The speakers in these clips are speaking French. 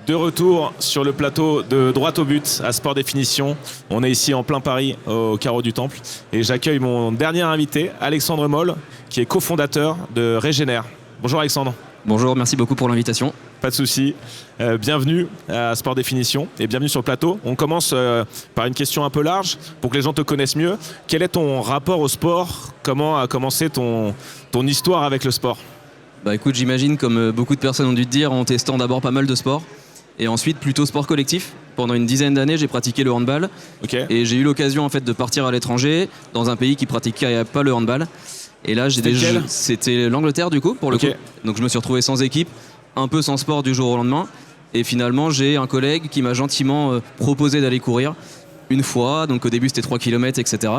De retour sur le plateau de Droit au but à Sport Définition. On est ici en plein Paris au carreau du Temple et j'accueille mon dernier invité, Alexandre Moll, qui est cofondateur de Régénère. Bonjour Alexandre. Bonjour, merci beaucoup pour l'invitation. Pas de souci. Bienvenue à Sport Définition et bienvenue sur le plateau. On commence par une question un peu large pour que les gens te connaissent mieux. Quel est ton rapport au sport? Comment a commencé ton histoire avec le sport? Écoute, j'imagine comme beaucoup de personnes ont dû te dire en testant d'abord pas mal de sports et ensuite plutôt sport collectif. Pendant une dizaine d'années, j'ai pratiqué le handball. Okay. Et j'ai eu l'occasion en fait de partir à l'étranger dans un pays qui pratiquait pas le handball. Et là, c'était l'Angleterre du coup pour le coup. Donc je me suis retrouvé sans équipe, un peu sans sport du jour au lendemain. Et finalement, j'ai un collègue qui m'a gentiment proposé d'aller courir une fois. Donc au début, c'était 3 km, etc.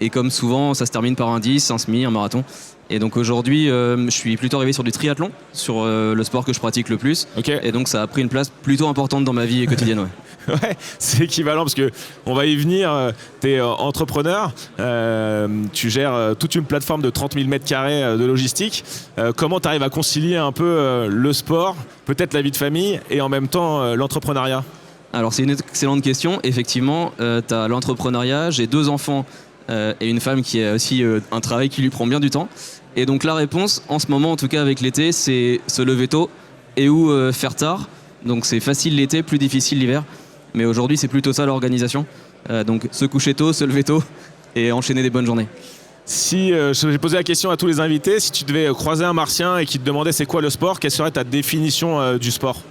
Et comme souvent, ça se termine par un 10, un semi, un marathon. Et donc aujourd'hui, je suis plutôt arrivé sur du triathlon, sur le sport que je pratique le plus. Okay. Et donc ça a pris une place plutôt importante dans ma vie quotidienne. Ouais. Ouais, c'est équivalent parce qu'on va y venir. Tu es entrepreneur, tu gères toute une plateforme de 30 000 m² de logistique. Comment tu arrives à concilier un peu le sport, peut-être la vie de famille et en même temps l'entrepreneuriat? Alors c'est une excellente question. Effectivement, tu as l'entrepreneuriat, j'ai 2 enfants et une femme qui a aussi un travail qui lui prend bien du temps. Et donc la réponse, en ce moment en tout cas avec l'été, c'est se lever tôt et ou faire tard. Donc c'est facile l'été, plus difficile l'hiver. Mais aujourd'hui c'est plutôt ça l'organisation. Donc se coucher tôt, se lever tôt et enchaîner des bonnes journées. Si j'ai posé la question à tous les invités, si tu devais croiser un martien et qu'il te demandait c'est quoi le sport, quelle serait ta définition du sport?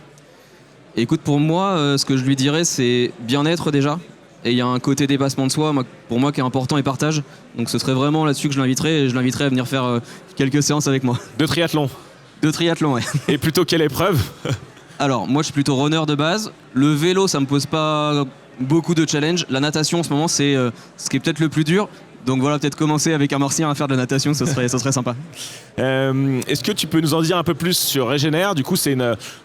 Écoute, pour moi, ce que je lui dirais c'est bien-être déjà. Et il y a un côté dépassement de soi, pour moi, qui est important et partage. Donc ce serait vraiment là-dessus que je l'inviterais. Et je l'inviterais à venir faire quelques séances avec moi. De triathlon? De triathlon, ouais. Et plutôt quelle épreuve? Alors, moi, je suis plutôt runner de base. Le vélo, ça me pose pas beaucoup de challenge. La natation, en ce moment, c'est ce qui est peut-être le plus dur. Donc voilà, peut-être commencer avec un martien à faire de la natation, ça serait sympa. Est-ce que tu peux nous en dire un peu plus sur Régénère? Du coup, c'est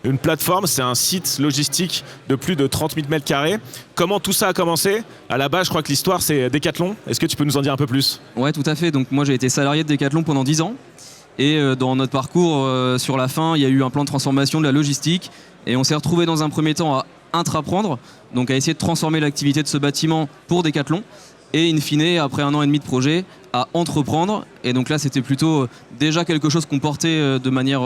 une plateforme, c'est un site logistique de plus de 30 000 m². Comment tout ça a commencé? À la base, je crois que l'histoire, c'est Decathlon. Est-ce que tu peux nous en dire un peu plus? Ouais, tout à fait. Donc moi, j'ai été salarié de Decathlon pendant 10 ans. Et dans notre parcours, sur la fin, il y a eu un plan de transformation de la logistique. Et on s'est retrouvé dans un premier temps à intraprendre, donc à essayer de transformer l'activité de ce bâtiment pour Decathlon. Et in fine, après 1 an et demi de projet, à entreprendre. Et donc là, c'était plutôt déjà quelque chose qu'on portait de manière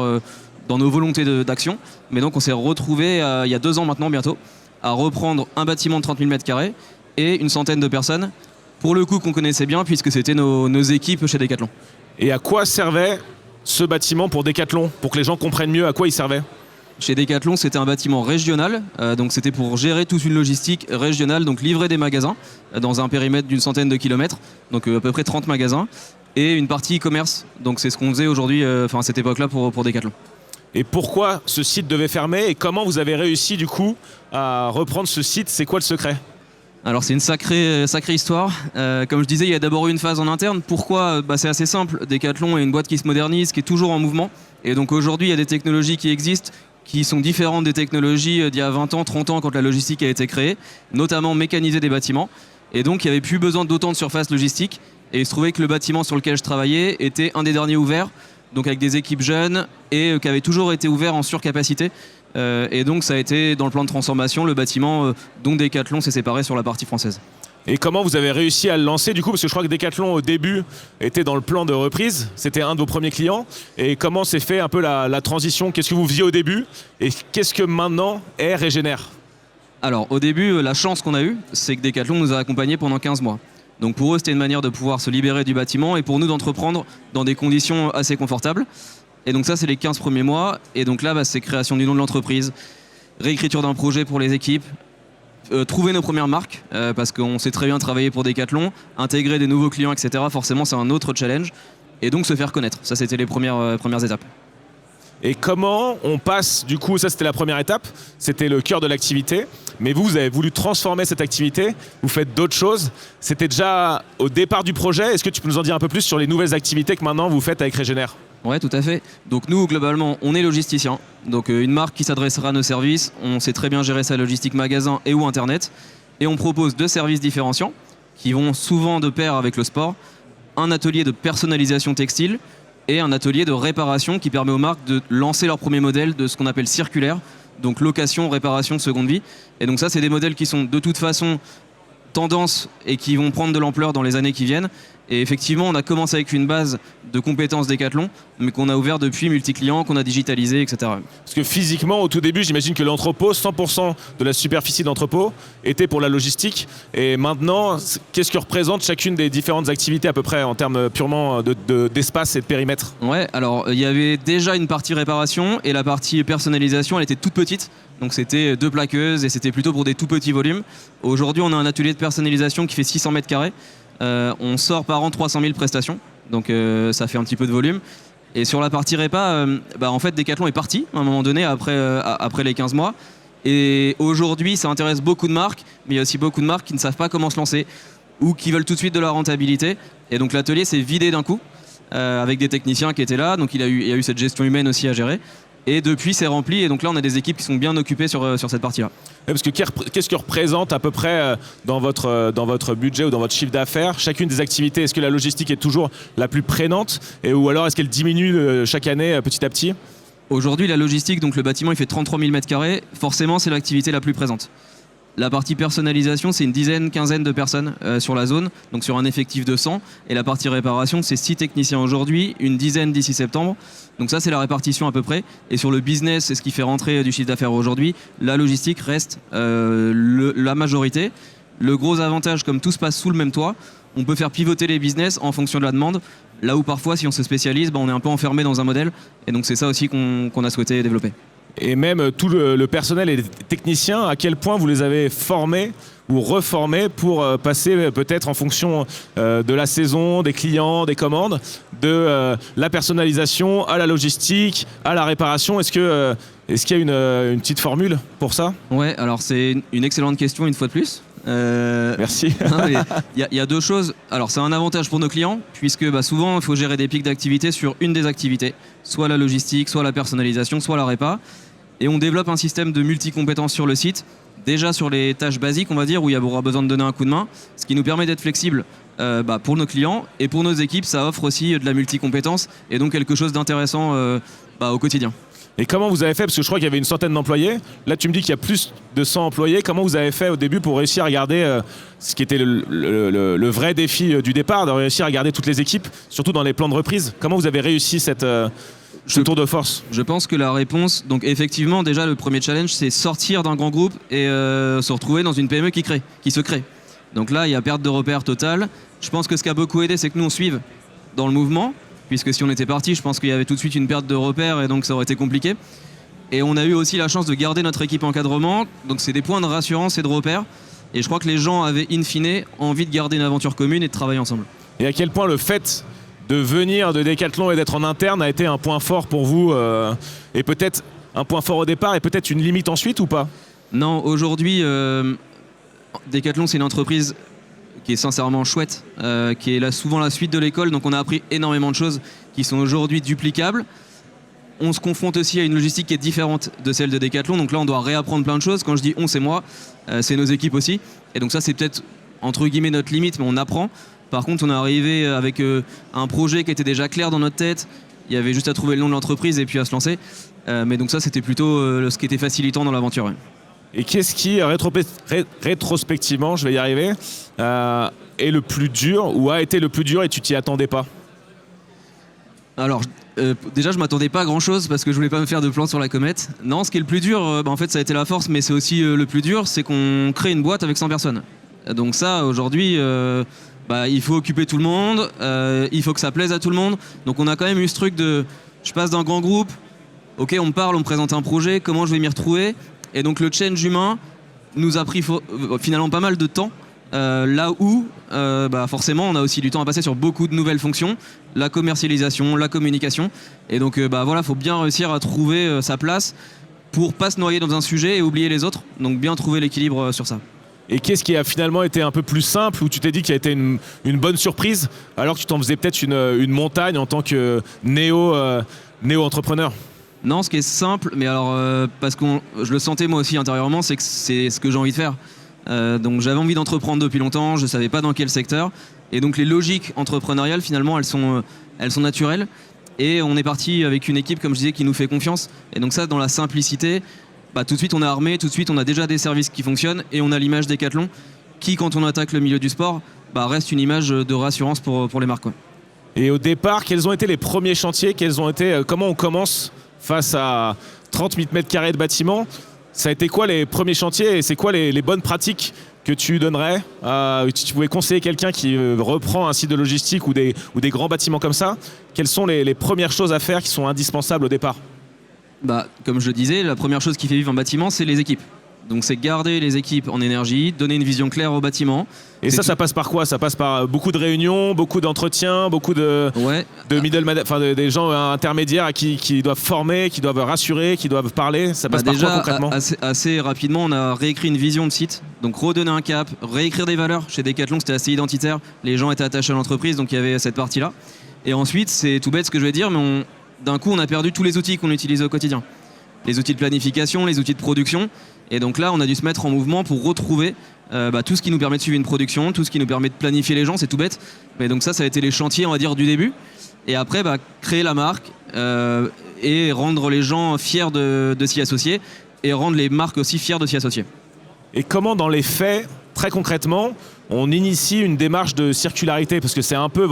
dans nos volontés d'action. Mais donc on s'est retrouvé il y a 2 ans maintenant bientôt à reprendre un bâtiment de 30 000 m² et une centaine de personnes, pour le coup qu'on connaissait bien puisque c'était nos équipes chez Decathlon. Et à quoi servait ce bâtiment pour Decathlon, pour que les gens comprennent mieux à quoi il servait? Chez Decathlon, c'était un bâtiment régional, donc c'était pour gérer toute une logistique régionale, donc livrer des magasins dans un périmètre d'une centaine de kilomètres, donc à peu près 30 magasins, et une partie e-commerce. Donc c'est ce qu'on faisait aujourd'hui, à cette époque-là pour Decathlon. Et pourquoi ce site devait fermer et comment vous avez réussi du coup à reprendre ce site? C'est quoi le secret? Alors c'est une sacrée histoire. Comme je disais, il y a d'abord eu une phase en interne. Pourquoi? C'est assez simple. Decathlon est une boîte qui se modernise, qui est toujours en mouvement. Et donc aujourd'hui, il y a des technologies qui existent, qui sont différentes des technologies d'il y a 20 ans, 30 ans quand la logistique a été créée, notamment mécaniser des bâtiments. Et donc il n'y avait plus besoin d'autant de surface logistique. Et il se trouvait que le bâtiment sur lequel je travaillais était un des derniers ouverts, donc avec des équipes jeunes et qui avait toujours été ouvert en surcapacité. Et donc ça a été dans le plan de transformation, le bâtiment dont Decathlon s'est séparé sur la partie française. Et comment vous avez réussi à le lancer du coup? Parce que je crois que Decathlon au début était dans le plan de reprise, c'était un de vos premiers clients. Et comment s'est fait un peu la transition? Qu'est-ce que vous faisiez au début? Et qu'est-ce que maintenant est Régénère? Alors au début, la chance qu'on a eue, c'est que Decathlon nous a accompagnés pendant 15 mois. Donc pour eux, c'était une manière de pouvoir se libérer du bâtiment et pour nous d'entreprendre dans des conditions assez confortables. Et donc ça, c'est les 15 premiers mois. Et donc là, c'est création du nom de l'entreprise, réécriture d'un projet pour les équipes, trouver nos premières marques, parce qu'on sait très bien travailler pour Decathlon, intégrer des nouveaux clients, etc. Forcément, c'est un autre challenge. Et donc se faire connaître. Ça, c'était les premières étapes. Et comment on passe, du coup, ça c'était la première étape, c'était le cœur de l'activité, mais vous avez voulu transformer cette activité, vous faites d'autres choses, c'était déjà au départ du projet, est-ce que tu peux nous en dire un peu plus sur les nouvelles activités que maintenant vous faites avec Régénère? Ouais, tout à fait. Donc nous, globalement, on est logisticien, donc une marque qui s'adressera à nos services, on sait très bien gérer sa logistique magasin et ou internet, et on propose 2 services différenciants qui vont souvent de pair avec le sport, un atelier de personnalisation textile, et un atelier de réparation qui permet aux marques de lancer leur premier modèle de ce qu'on appelle circulaire, donc location, réparation, seconde vie. Et donc ça, c'est des modèles qui sont de toute façon tendance et qui vont prendre de l'ampleur dans les années qui viennent. Et effectivement, on a commencé avec une base de compétences Decathlon, mais qu'on a ouvert depuis multi-clients, qu'on a digitalisé, etc. Parce que physiquement, au tout début, j'imagine que l'entrepôt, 100% de la superficie d'entrepôt était pour la logistique. Et maintenant, qu'est-ce que représente chacune des différentes activités à peu près en termes purement d'espace et de périmètre? Ouais, alors il y avait déjà une partie réparation et la partie personnalisation, elle était toute petite. Donc c'était 2 plaqueuses et c'était plutôt pour des tout petits volumes. Aujourd'hui, on a un atelier de personnalisation qui fait 600 mètres carrés. On sort par an 300 000 prestations, donc ça fait un petit peu de volume. Et sur la partie répa, en fait, Decathlon est parti à un moment donné après les 15 mois. Et aujourd'hui, ça intéresse beaucoup de marques, mais il y a aussi beaucoup de marques qui ne savent pas comment se lancer ou qui veulent tout de suite de la rentabilité. Et donc l'atelier s'est vidé d'un coup avec des techniciens qui étaient là. Donc il y a eu cette gestion humaine aussi à gérer. Et depuis, c'est rempli. Et donc là, on a des équipes qui sont bien occupées sur cette partie-là. Parce que qu'est-ce que représente à peu près dans votre budget ou dans votre chiffre d'affaires chacune des activités? Est-ce que la logistique est toujours la plus prégnante ou alors est-ce qu'elle diminue chaque année petit à petit? Aujourd'hui, la logistique, donc le bâtiment, il fait 33 000 m². Forcément, c'est l'activité la plus présente. La partie personnalisation, c'est une dizaine, quinzaine de personnes sur la zone, donc sur un effectif de 100. Et la partie réparation, c'est 6 techniciens aujourd'hui, une dizaine d'ici septembre. Donc ça, c'est la répartition à peu près. Et sur le business, c'est ce qui fait rentrer du chiffre d'affaires aujourd'hui. La logistique reste la majorité. Le gros avantage, comme tout se passe sous le même toit, on peut faire pivoter les business en fonction de la demande. Là où parfois, si on se spécialise, on est un peu enfermé dans un modèle. Et donc c'est ça aussi qu'on a souhaité développer. Et même tout le personnel et les techniciens, à quel point vous les avez formés ou reformés pour passer peut-être en fonction de la saison, des clients, des commandes, de la personnalisation à la logistique, à la réparation. Est-ce qu'il y a une petite formule pour ça? Ouais, alors c'est une excellente question une fois de plus. Merci. Il y a 2 choses. Alors c'est un avantage pour nos clients, puisque souvent il faut gérer des pics d'activité sur une des activités, soit la logistique, soit la personnalisation, soit la répa. Et on développe un système de multi-compétences sur le site, déjà sur les tâches basiques, on va dire, où il y aura besoin de donner un coup de main, ce qui nous permet d'être flexible pour nos clients. Et pour nos équipes, ça offre aussi de la multi-compétence et donc quelque chose d'intéressant au quotidien. Et comment vous avez fait? Parce que je crois qu'il y avait une centaine d'employés. Là, tu me dis qu'il y a plus de 100 employés. Comment vous avez fait au début pour réussir à garder ce qui était le vrai défi du départ, de réussir à garder toutes les équipes, surtout dans les plans de reprise? Comment vous avez réussi ce tour de force? Je pense que la réponse, donc effectivement, déjà le premier challenge, c'est sortir d'un grand groupe et se retrouver dans une PME qui se crée. Donc là, il y a perte de repères totale. Je pense que ce qui a beaucoup aidé, c'est que nous, on suive dans le mouvement, puisque si on était parti, je pense qu'il y avait tout de suite une perte de repères et donc ça aurait été compliqué. Et on a eu aussi la chance de garder notre équipe encadrement, donc c'est des points de rassurance et de repères. Et je crois que les gens avaient in fine envie de garder une aventure commune et de travailler ensemble. Et à quel point le fait de venir de Decathlon et d'être en interne a été un point fort pour vous et peut-être un point fort au départ et peut-être une limite ensuite ou pas? Non, aujourd'hui, Decathlon, c'est une entreprise qui est sincèrement chouette, qui est souvent la suite de l'école, donc on a appris énormément de choses qui sont aujourd'hui duplicables. On se confronte aussi à une logistique qui est différente de celle de Decathlon, donc là on doit réapprendre plein de choses. Quand je dis on, c'est moi, c'est nos équipes aussi, et donc ça c'est peut-être entre guillemets notre limite, mais on apprend. Par contre, on est arrivé avec un projet qui était déjà clair dans notre tête. Il y avait juste à trouver le nom de l'entreprise et puis à se lancer. Mais donc ça, c'était plutôt ce qui était facilitant dans l'aventure. Ouais. Et qu'est-ce qui, rétrospectivement, je vais y arriver, est le plus dur ou a été le plus dur et tu t'y attendais pas? Alors, déjà, je m'attendais pas à grand-chose parce que je voulais pas me faire de plan sur la comète. Non, ce qui est le plus dur, en fait, ça a été la force, mais c'est aussi le plus dur, c'est qu'on crée une boîte avec 100 personnes. Donc ça, aujourd'hui... il faut occuper tout le monde, il faut que ça plaise à tout le monde. Donc on a quand même eu ce truc de, je passe d'un grand groupe, ok, on me parle, on me présente un projet, comment je vais m'y retrouver? Et donc le change humain nous a pris finalement pas mal de temps, là où forcément on a aussi du temps à passer sur beaucoup de nouvelles fonctions, la commercialisation, la communication. Et donc faut bien réussir à trouver sa place pour pas se noyer dans un sujet et oublier les autres. Donc bien trouver l'équilibre sur ça. Et qu'est-ce qui a finalement été un peu plus simple, où tu t'es dit qu'il y a été une bonne surprise, alors que tu t'en faisais peut-être une montagne en tant que néo-entrepreneur? Non, ce qui est simple, mais alors parce que je le sentais moi aussi intérieurement, c'est que c'est ce que j'ai envie de faire. Donc j'avais envie d'entreprendre depuis longtemps, je ne savais pas dans quel secteur. Et donc les logiques entrepreneuriales, finalement, elles sont naturelles. Et on est parti avec une équipe, comme je disais, qui nous fait confiance. Et donc ça, dans la simplicité, tout de suite on est armé, tout de suite on a déjà des services qui fonctionnent et on a l'image Decathlon qui, quand on attaque le milieu du sport, reste une image de rassurance pour les marques, quoi. Et au départ, quels ont été les premiers chantiers? Comment on commence face à 38 mètres carrés de bâtiment? Ça a été quoi les premiers chantiers et c'est quoi les bonnes pratiques que tu donnerais si tu pouvais conseiller quelqu'un qui reprend un site de logistique ou des grands bâtiments comme ça? Quelles sont les premières choses à faire qui sont indispensables au départ? Comme je le disais, la première chose qui fait vivre un bâtiment, c'est les équipes. Donc c'est garder les équipes en énergie, donner une vision claire au bâtiment. Et ça passe par quoi? Ça passe par beaucoup de réunions, beaucoup d'entretiens, beaucoup de des gens intermédiaires qui doivent former, qui doivent rassurer, qui doivent parler. Ça passe par quoi concrètement? Assez rapidement, on a réécrit une vision de site. Donc redonner un cap, réécrire des valeurs. Chez Decathlon, c'était assez identitaire. Les gens étaient attachés à l'entreprise, donc il y avait cette partie-là. Et ensuite, c'est tout bête ce que je vais dire, mais d'un coup, on a perdu tous les outils qu'on utilise au quotidien. Les outils de planification, les outils de production. Et donc là, on a dû se mettre en mouvement pour retrouver tout ce qui nous permet de suivre une production, tout ce qui nous permet de planifier les gens, c'est tout bête. Mais donc ça a été les chantiers, on va dire, du début. Et après, créer la marque et rendre les gens fiers de s'y associer et rendre les marques aussi fiers de s'y associer. Et comment, dans les faits, très concrètement, on initie une démarche de circularité? Parce que c'est un peu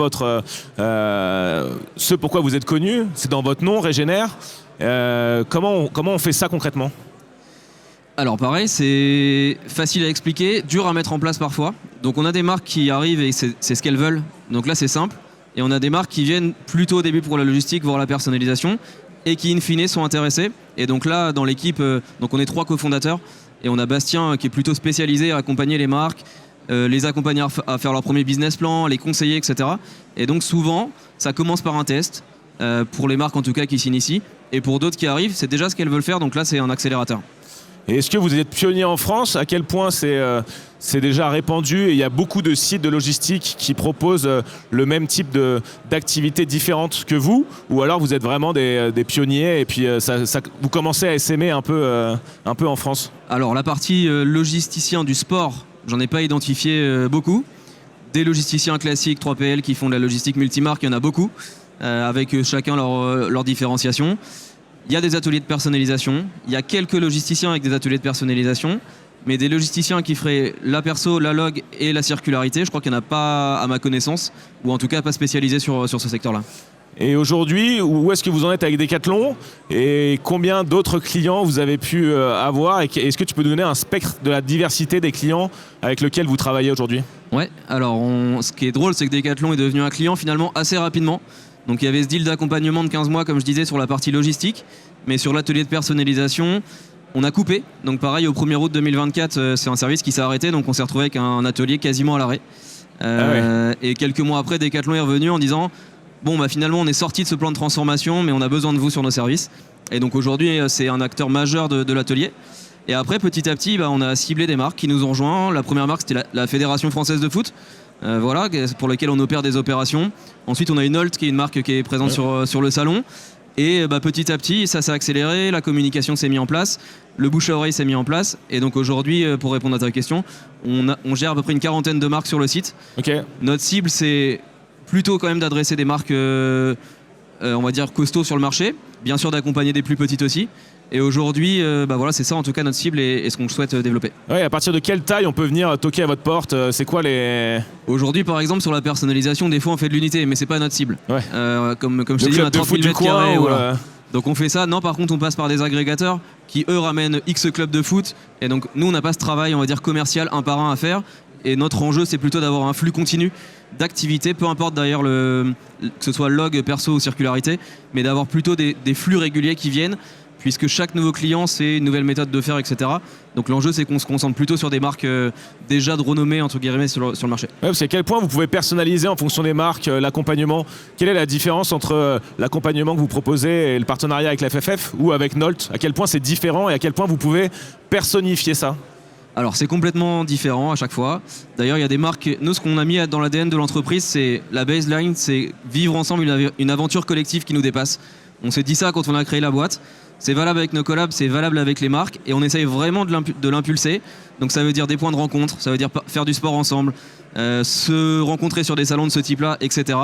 ce pourquoi vous êtes connu, c'est dans votre nom, Régénère. Comment on fait ça concrètement? Alors pareil, c'est facile à expliquer, dur à mettre en place parfois. Donc on a des marques qui arrivent et c'est ce qu'elles veulent. Donc là c'est simple. Et on a des marques qui viennent plutôt au début pour la logistique, voire la personnalisation, et qui in fine sont intéressées. Et donc là dans l'équipe, on est 3 cofondateurs et on a Bastien qui est plutôt spécialisé à accompagner les marques, les accompagner à faire leur premier business plan, les conseiller, etc. Et donc souvent ça commence par un test, pour les marques en tout cas qui s'initient. Et pour d'autres qui arrivent, c'est déjà ce qu'elles veulent faire, donc là c'est un accélérateur. Et est-ce que vous êtes pionnier en France? À quel point c'est déjà répandu et il y a beaucoup de sites de logistique qui proposent le même type d'activités différentes que vous? Ou alors vous êtes vraiment des pionniers et puis vous commencez à essaimer un peu en France? Alors la partie logisticien du sport, j'en ai pas identifié beaucoup. Des logisticiens classiques 3PL qui font de la logistique multimarque, il y en a beaucoup, avec chacun leur différenciation. Il y a des ateliers de personnalisation, il y a quelques logisticiens avec des ateliers de personnalisation, mais des logisticiens qui feraient la perso, la log et la circularité, je crois qu'il n'y en a pas à ma connaissance, ou en tout cas pas spécialisés sur ce secteur-là. Et aujourd'hui, où est-ce que vous en êtes avec Decathlon et combien d'autres clients vous avez pu avoir? Et est-ce que tu peux nous donner un spectre de la diversité des clients avec lesquels vous travaillez aujourd'hui? Ouais, alors ce qui est drôle, c'est que Decathlon est devenu un client finalement assez rapidement. Donc il y avait ce deal d'accompagnement de 15 mois, comme je disais, sur la partie logistique, mais sur l'atelier de personnalisation, on a coupé. Donc pareil, au 1er août 2024, c'est un service qui s'est arrêté, donc on s'est retrouvé avec un atelier quasiment à l'arrêt. Et quelques mois après, Decathlon est revenu en disant finalement on est sorti de ce plan de transformation, mais on a besoin de vous sur nos services. Et donc aujourd'hui, c'est un acteur majeur de l'atelier. Et après, petit à petit, on a ciblé des marques qui nous ont rejoints. La première marque, c'était la Fédération Française de Foot. Pour laquelle on opère des opérations. Ensuite, on a une Holt qui est une marque qui est présente sur le salon. Et petit à petit, ça s'est accéléré, la communication s'est mise en place, le bouche à oreille s'est mis en place. Et donc aujourd'hui, pour répondre à ta question, on gère à peu près une 40aine de marques sur le site. Okay. Notre cible, c'est plutôt quand même d'adresser des marques, on va dire, costauds sur le marché. Bien sûr, d'accompagner des plus petites aussi. Et aujourd'hui, c'est ça en tout cas notre cible et ce qu'on souhaite développer. Ouais, à partir de quelle taille on peut venir toquer à votre porte? C'est quoi les... Aujourd'hui, par exemple, sur la personnalisation, des fois on fait de l'unité, mais c'est pas notre cible. Ouais. Comme je t'ai dit, on a 30 000 mètres carrés. Voilà. Donc on fait ça. Non, par contre, on passe par des agrégateurs qui, eux, ramènent X clubs de foot. Et donc nous, on n'a pas ce travail, on va dire, commercial un par un à faire. Et notre enjeu, c'est plutôt d'avoir un flux continu d'activités, peu importe d'ailleurs que ce soit log, perso ou circularité, mais d'avoir plutôt des flux réguliers qui viennent, puisque chaque nouveau client, c'est une nouvelle méthode de faire, etc. Donc l'enjeu, c'est qu'on se concentre plutôt sur des marques déjà de renommée, entre guillemets, sur le marché. Ouais, parce qu'à quel point vous pouvez personnaliser en fonction des marques l'accompagnement? Quelle est la différence entre l'accompagnement que vous proposez et le partenariat avec la FFF ou avec Nolt? À quel point c'est différent et à quel point vous pouvez personnifier ça? Alors c'est complètement différent à chaque fois. D'ailleurs, il y a des marques, nous ce qu'on a mis dans l'ADN de l'entreprise, c'est la baseline, c'est vivre ensemble une aventure collective qui nous dépasse. On s'est dit ça quand on a créé la boîte. C'est valable avec nos collabs, c'est valable avec les marques et on essaye vraiment de l'impulser. Donc ça veut dire des points de rencontre, ça veut dire faire du sport ensemble, se rencontrer sur des salons de ce type-là, etc.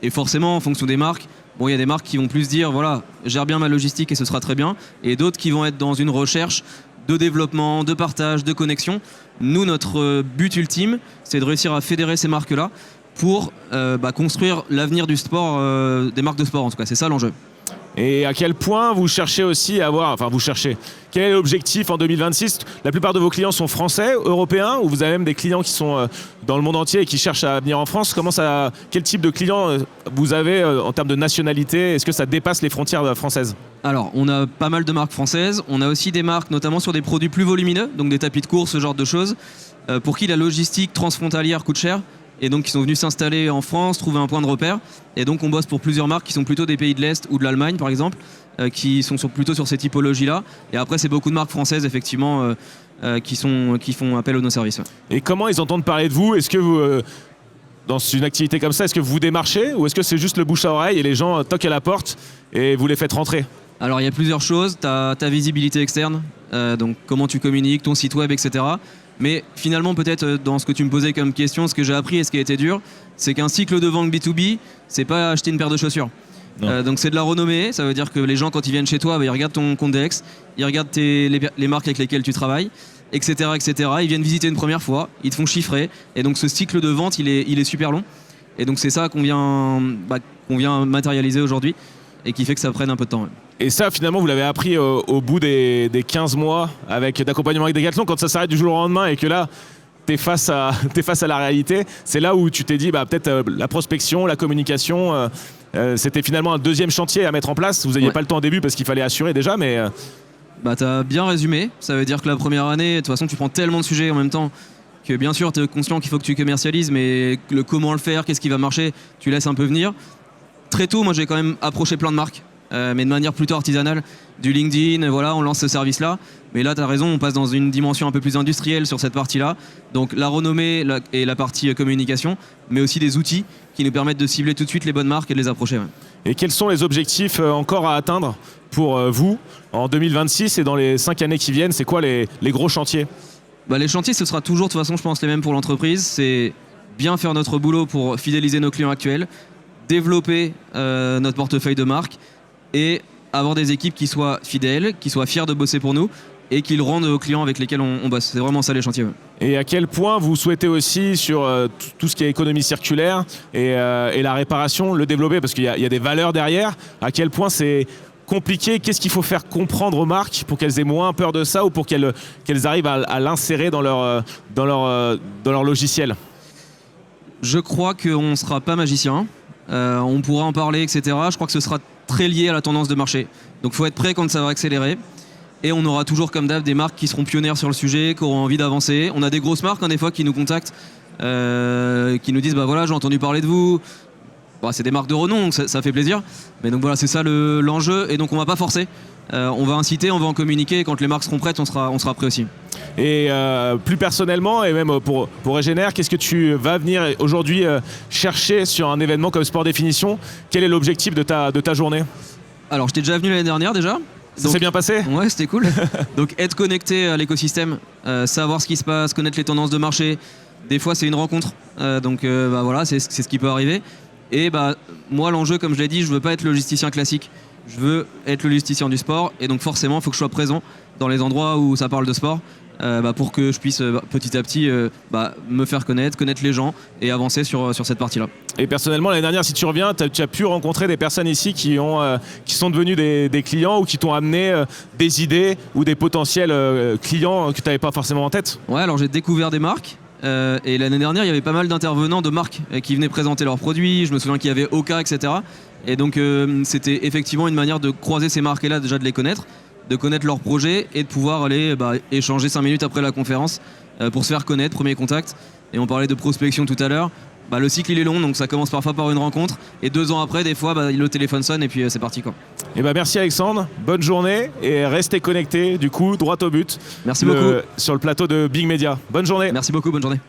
Et forcément, en fonction des marques, Bon, il y a des marques qui vont plus dire, voilà, gère bien ma logistique et ce sera très bien. Et d'autres qui vont être dans une recherche de développement, de partage, de connexion. Nous, notre but ultime, c'est de réussir à fédérer ces marques-là pour construire l'avenir du sport, des marques de sport en tout cas. C'est ça l'enjeu. Et à quel point vous cherchez aussi à avoir... Enfin, vous cherchez. Quel est l'objectif en 2026 ? La plupart de vos clients sont français, européens, ou vous avez même des clients qui sont dans le monde entier et qui cherchent à venir en France ? Quel type de clients vous avez en termes de nationalité ? Est-ce que ça dépasse les frontières françaises ? Alors, on a pas mal de marques françaises. On a aussi des marques, notamment sur des produits plus volumineux, donc des tapis de course, ce genre de choses, pour qui la logistique transfrontalière coûte cher. Et donc qui sont venus s'installer en France, trouver un point de repère. Et donc on bosse pour plusieurs marques qui sont plutôt des pays de l'Est ou de l'Allemagne par exemple, qui sont plutôt sur ces typologies-là. Et après c'est beaucoup de marques françaises effectivement qui font appel à nos services. Et comment ils entendent parler de vous ? Est-ce que vous, dans une activité comme ça, est-ce que vous démarchez ou est-ce que c'est juste le bouche à oreille et les gens toquent à la porte et vous les faites rentrer ? Alors il y a plusieurs choses. Tu as ta visibilité externe, donc comment tu communiques, ton site web, etc. Mais finalement, peut-être dans ce que tu me posais comme question, ce que j'ai appris et ce qui a été dur, c'est qu'un cycle de vente B2B, c'est pas acheter une paire de chaussures. Donc c'est de la renommée, ça veut dire que les gens quand ils viennent chez toi, ils regardent ton compte DX, ils regardent les marques avec lesquelles tu travailles, etc., etc. Ils viennent visiter une première fois, ils te font chiffrer, et donc ce cycle de vente, il est super long. Et donc c'est ça qu'on vient matérialiser aujourd'hui, et qui fait que ça prenne un peu de temps. Et ça, finalement, vous l'avez appris au bout des 15 mois d'accompagnement avec Decathlon, quand ça s'arrête du jour au lendemain et que là, t'es face à la réalité. C'est là où tu t'es dit, peut-être la prospection, la communication, c'était finalement un deuxième chantier à mettre en place. Vous n'aviez pas le temps au début parce qu'il fallait assurer déjà, mais... T'as bien résumé. Ça veut dire que la première année, de toute façon, tu prends tellement de sujets en même temps que bien sûr, tu es conscient qu'il faut que tu commercialises, mais comment le faire, qu'est-ce qui va marcher, tu laisses un peu venir. Très tôt, moi, j'ai quand même approché plein de marques. Mais de manière plutôt artisanale, du LinkedIn, voilà, on lance ce service-là. Mais là, tu as raison, on passe dans une dimension un peu plus industrielle sur cette partie-là. Donc la renommée et la partie communication, mais aussi des outils qui nous permettent de cibler tout de suite les bonnes marques et de les approcher. Et quels sont les objectifs encore à atteindre pour vous en 2026 et dans les 5 années qui viennent ? C'est quoi les gros chantiers ? Les chantiers, ce sera toujours, de toute façon, je pense, les mêmes pour l'entreprise. C'est bien faire notre boulot pour fidéliser nos clients actuels, développer notre portefeuille de marques, et avoir des équipes qui soient fidèles, qui soient fiers de bosser pour nous et qui le rendent aux clients avec lesquels on bosse. C'est vraiment ça les chantiers. Et à quel point vous souhaitez aussi sur tout ce qui est économie circulaire et la réparation, le développer, parce qu'il y a des valeurs derrière. À quel point c'est compliqué ? Qu'est-ce qu'il faut faire comprendre aux marques pour qu'elles aient moins peur de ça ou pour qu'elles arrivent à l'insérer dans leur logiciel ? Je crois qu'on ne sera pas magicien. On pourra en parler, etc. Je crois que ce sera très lié à la tendance de marché. Donc il faut être prêt quand ça va accélérer. Et on aura toujours comme d'hab des marques qui seront pionnières sur le sujet, qui auront envie d'avancer. On a des grosses marques des fois qui nous contactent, qui nous disent voilà, j'ai entendu parler de vous. C'est des marques de renom, donc ça fait plaisir. Mais donc voilà, c'est ça l'enjeu. Et donc on va pas forcer. On va inciter, on va en communiquer. Et quand les marques seront prêtes, on sera prêt aussi. Et plus personnellement, et même pour Régénère, qu'est-ce que tu vas venir aujourd'hui chercher sur un événement comme Sport Définition ? Quel est l'objectif de ta journée ? Alors, je t'ai déjà venu l'année dernière déjà. Ça s'est bien passé ? Ouais, c'était cool. Donc, être connecté à l'écosystème, savoir ce qui se passe, connaître les tendances de marché. Des fois, c'est une rencontre. Voilà, c'est ce qui peut arriver. Et moi, l'enjeu, comme je l'ai dit, je veux pas être logisticien classique. Je veux être le logisticien du sport. Et donc, forcément, il faut que je sois présent dans les endroits où ça parle de sport. Pour que je puisse petit à petit me faire connaître les gens et avancer sur cette partie-là. Et personnellement, l'année dernière, si tu reviens, tu as pu rencontrer des personnes ici qui sont devenues des clients ou qui t'ont amené des idées ou des potentiels clients que tu n'avais pas forcément en tête ? Ouais, alors j'ai découvert des marques. Et l'année dernière, il y avait pas mal d'intervenants de marques qui venaient présenter leurs produits. Je me souviens qu'il y avait Oka, etc. Et donc c'était effectivement une manière de croiser ces marques-là, déjà de les connaître, de connaître leurs projets et de pouvoir aller échanger 5 minutes après la conférence pour se faire connaître, premier contact. Et on parlait de prospection tout à l'heure. Le cycle il est long, donc ça commence parfois par une rencontre et 2 ans après, des fois, le téléphone sonne et puis c'est parti quoi. Et merci Alexandre, bonne journée et restez connectés, du coup, droit au but. Merci beaucoup. Sur le plateau de Big Media. Bonne journée. Merci beaucoup, bonne journée.